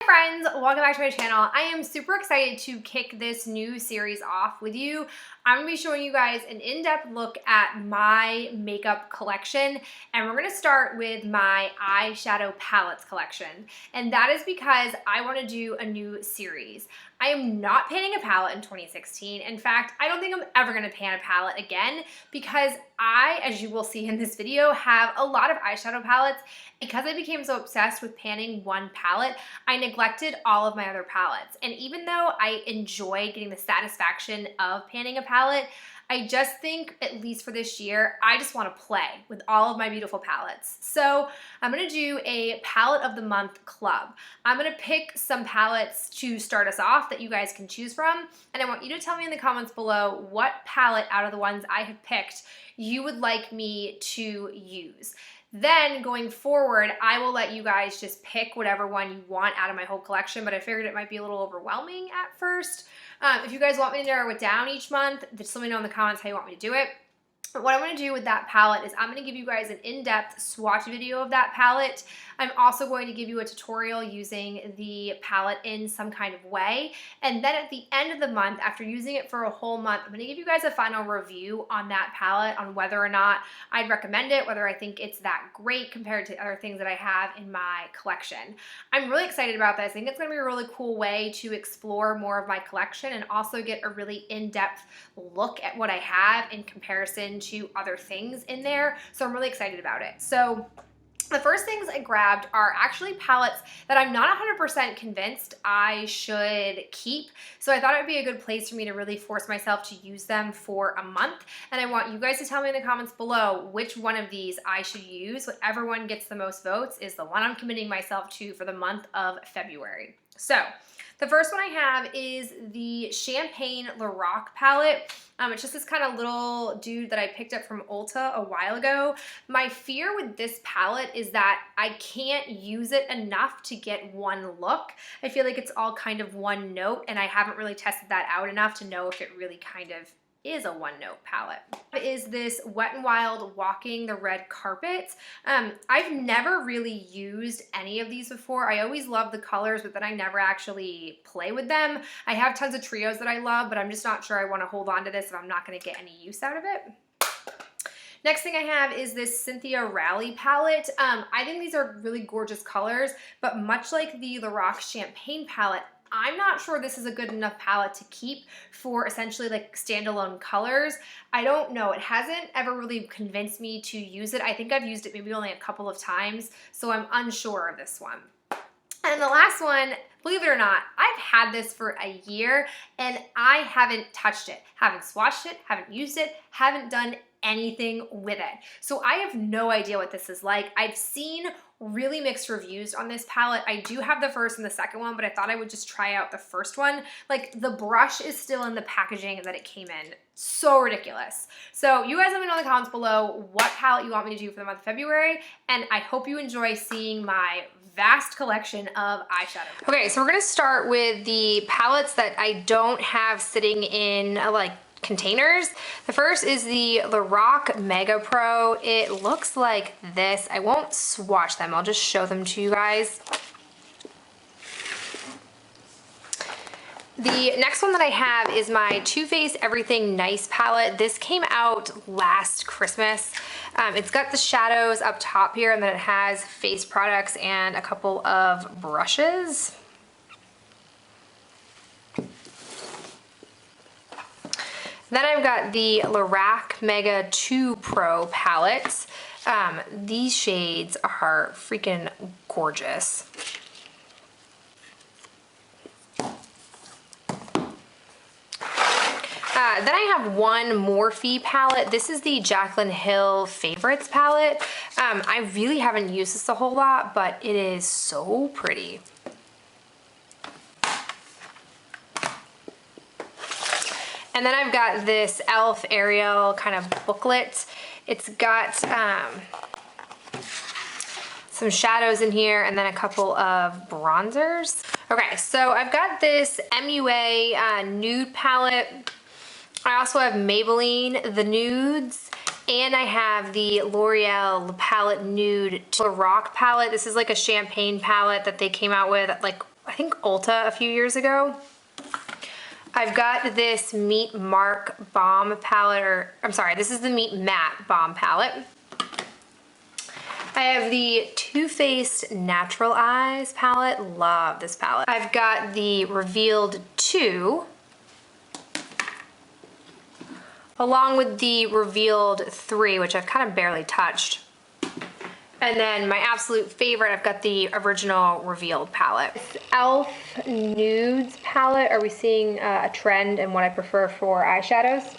Friends, welcome back to my channel. I am super excited to kick this new series off with you. I'm gonna be showing you guys an in-depth look at my makeup collection, and we're gonna start with my eyeshadow palettes collection. And that is because I wanna do a new series. I am not panning a palette in 2016. In fact, I don't think I'm ever gonna pan a palette again because I, as you will see in this video, have a lot of eyeshadow palettes. Because I became so obsessed with panning one palette, I neglected all of my other palettes. And even though I enjoy getting the satisfaction of panning a palette, I just think, at least for this year, I just want to play with all of my beautiful palettes. So I'm going to do a palette of the month club. I'm going to pick some palettes to start us off that you guys can choose from. And I want you to tell me in the comments below what palette out of the ones I have picked you would like me to use. Then going forward, I will let you guys just pick whatever one you want out of my whole collection, but I figured it might be a little overwhelming at first. If you guys want me to narrow it down each month, just let me know in the comments how you want me to do it. But what I'm going to do with that palette is I'm going to give you guys an in-depth swatch video of that palette. I'm also going to give you a tutorial using the palette in some kind of way. And then at the end of the month, after using it for a whole month, I'm going to give you guys a final review on that palette, on whether or not I'd recommend it, whether I think it's that great compared to other things that I have in my collection. I'm really excited about this. I think it's going to be a really cool way to explore more of my collection and also get a really in-depth look at what I have in comparison to other things in there. So I'm really excited about it. So the first things I grabbed are actually palettes that I'm not 100% convinced I should keep. So I thought it would be a good place for me to really force myself to use them for a month. And I want you guys to tell me in the comments below which one of these I should use. Whatever one gets the most votes is the one I'm committing myself to for the month of February. So the first one I have is the Champagne Lorac palette. It's just this kind of little dude that I picked up from Ulta a while ago. My fear with this palette is that I can't use it enough to get one look. I feel like it's all kind of one note, and I haven't really tested that out enough to know if it really kind of is a one-note palette. Is this Wet n Wild Walking the Red Carpet. I've never really used any of these before. I always love the colors, but then I never actually play with them. I have tons of trios that I love, but I'm just not sure I want to hold on to this if I'm not going to get any use out of it. Next thing I have is this Cynthia Rowley palette. I think these are really gorgeous colors, but much like the Lorac Champagne palette, I'm not sure this is a good enough palette to keep for essentially like standalone colors. I don't know. It hasn't ever really convinced me to use it. I think I've used it maybe only a couple of times, so I'm unsure of this one. And the last one, believe it or not, I've had this for a year and I haven't touched it, haven't swatched it, haven't used it, haven't done anything with it. So I have no idea what this is like. I've seen really mixed reviews on this palette. I do have the first and the second one, but I thought I would just try out the first one. Like, the brush is still in the packaging that it came in. So ridiculous. So you guys let me know in the comments below what palette you want me to do for the month of February, and I hope you enjoy seeing my vast collection of eyeshadow. Okay, so we're gonna start with the palettes that I don't have sitting in like containers. The first is the Lorac Mega Pro. It looks like this. I won't swatch them. I'll just show them to you guys. The next one that I have is my Too Faced Everything Nice palette. This came out last Christmas. It's got the shadows up top here, and then it has face products and a couple of brushes. Then I've got the Lorac Mega 2 Pro palette. These shades are freaking gorgeous. Then I have one Morphe palette. This is the Jaclyn Hill Favorites palette. I really haven't used this a whole lot, but it is so pretty. And then I've got this e.l.f. Ariel kind of booklet. It's got some shadows in here and then a couple of bronzers. Okay, so I've got this MUA nude palette. I also have Maybelline, the nudes, and I have the L'Oreal palette nude Lorac palette. This is like a champagne palette that they came out with like I think Ulta a few years ago. I've got this Meet Mark Balm palette, or I'm sorry, this is the Meet Matte Balm palette. I have the Too Faced Natural Eyes palette. Love this palette. I've got the Revealed 2, along with the Revealed 3, which I've kind of barely touched. And then my absolute favorite, I've got the original Revealed palette. This e.l.f. Nudes palette. Are we seeing a trend in what I prefer for eyeshadows?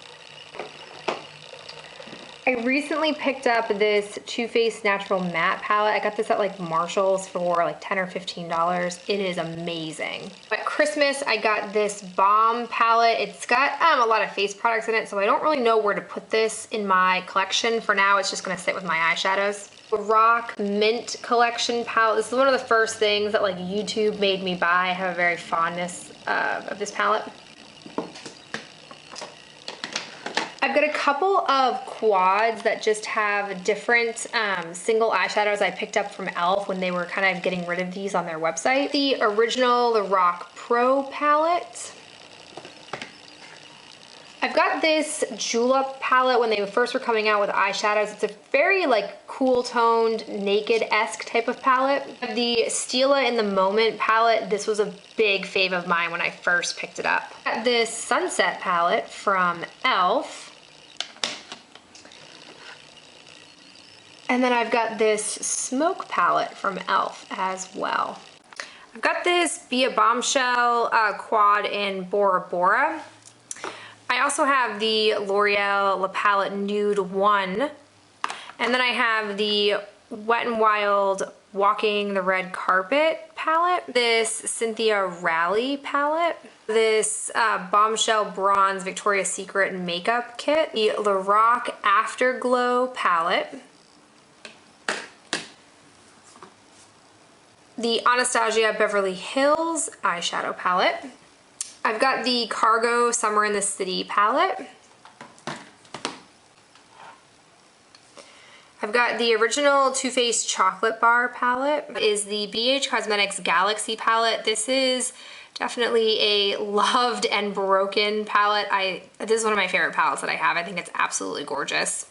I recently picked up this Too Faced Natural Matte palette. I got this at like Marshall's for like $10 or $15. It is amazing. At Christmas, I got this Balm palette. It's got a lot of face products in it, so I don't really know where to put this in my collection. For now, it's just gonna sit with my eyeshadows. Lorac Mint Collection palette. This is one of the first things that like YouTube made me buy. I have a very fondness of this palette. I've got a couple of quads that just have different single eyeshadows I picked up from e.l.f. when they were kind of getting rid of these on their website. The original Lorac Pro palette. I've got this Julep palette when they first were coming out with eyeshadows. It's a very like cool toned, naked-esque type of palette. The Stila in the Moment palette, this was a big fave of mine when I first picked it up. Got this Sunset palette from e.l.f. And then I've got this Smoke palette from e.l.f. as well. I've got this Be a Bombshell quad in Bora Bora. I also have the L'Oreal La Palette Nude 1. And then I have the Wet n Wild Walking the Red Carpet palette. This Cynthia Rowley palette. This Bombshell Bronze Victoria's Secret Makeup Kit. The Lorac Afterglow palette. The Anastasia Beverly Hills eyeshadow palette. I've got the Cargo Summer in the City palette. I've got the original Too Faced Chocolate Bar palette. Is the BH Cosmetics Galaxy palette. This is definitely a loved and broken palette. This is one of my favorite palettes that I have. I think it's absolutely gorgeous.